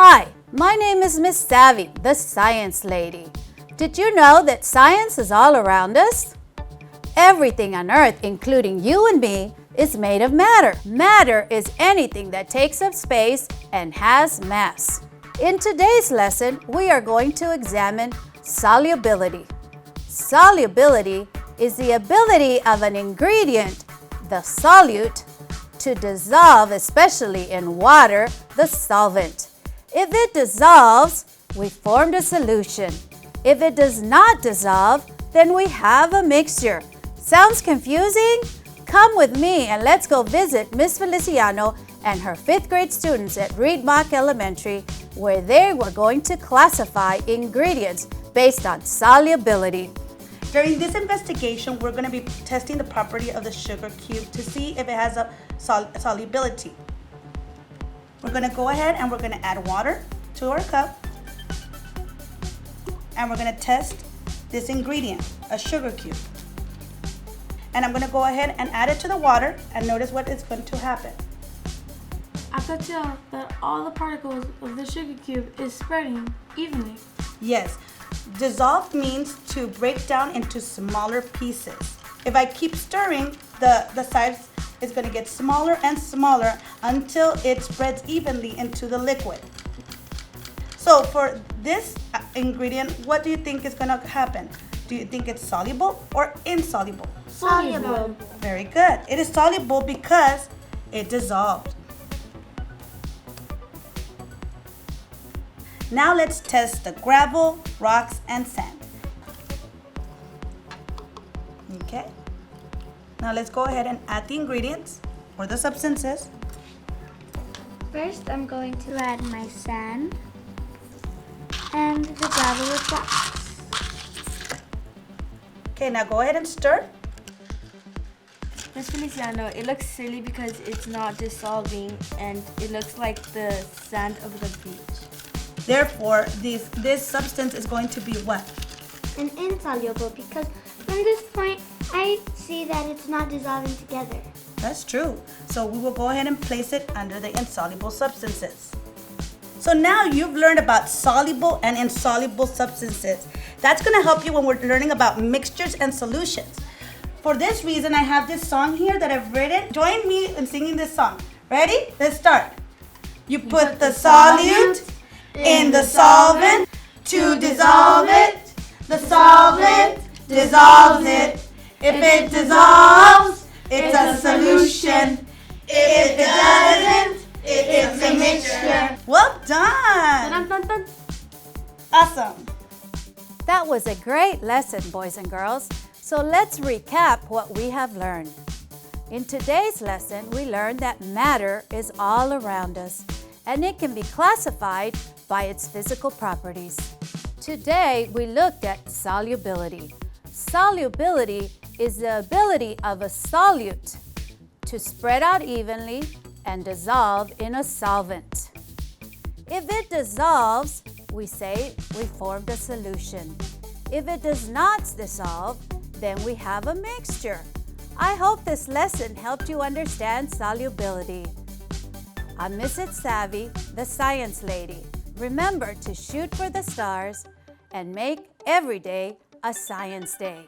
Hi, my name is Miss Savvy, the Science Lady. Did you know that science is all around us? Everything on Earth, including you and me, is made of matter. Matter is anything that takes up space and has mass. In today's lesson, we are going to examine solubility. Solubility is the ability of an ingredient, the solute, to dissolve, especially in water, the solvent. If it dissolves, we formed a solution. If it does not dissolve, then we have a mixture. Sounds confusing? Come with me and let's go visit Miss Feliciano and her 5th grade students at Reed Mock Elementary, where they were going to classify ingredients based on solubility. During this investigation, we're going to be testing the property of the sugar cube to see if it has a solubility. We're going to go ahead and we're going to add water to our cup, and we're going to test this ingredient, a sugar cube. And I'm going to go ahead and add it to the water and notice what is going to happen. I could tell that all the particles of the sugar cube is spreading evenly. Yes, dissolved means to break down into smaller pieces. If I keep stirring, the size is going to get smaller and smaller until it spreads evenly into the liquid. So for this ingredient, what do you think is going to happen? Do you think it's soluble or insoluble? Soluble. Very good. It is soluble because it dissolved. Now let's test the gravel, rocks, and sand. Okay. Now let's go ahead and add the ingredients or the substances. First, I'm going to add my sand and the gravel with rocks. Okay, now go ahead and stir. Miss Feliciano, it looks silly because it's not dissolving and it looks like the sand of the beach. Therefore, this substance is going to be what? And insoluble because from this point, I see that it's not dissolving together. That's true. So we will go ahead and place it under the insoluble substances. So now you've learned about soluble and insoluble substances. That's going to help you when we're learning about mixtures and solutions. For this reason, I have this song here that I've written. Join me in singing this song. Ready? Let's start. You put the solute in the solvent to dissolve it. The solvent dissolves it. If it dissolves, it's a solution. If it doesn't, it's a mixture. Well done! Awesome! That was a great lesson, boys and girls. So let's recap what we have learned. In today's lesson, we learned that matter is all around us, and it can be classified by its physical properties. Today, we looked at solubility. Solubility is the ability of a solute to spread out evenly and dissolve in a solvent. If it dissolves, we say we formed a solution. If it does not dissolve, then we have a mixture. I hope this lesson helped you understand solubility. I'm Mrs. Savvy, the Science Lady. Remember to shoot for the stars and make every day a science day.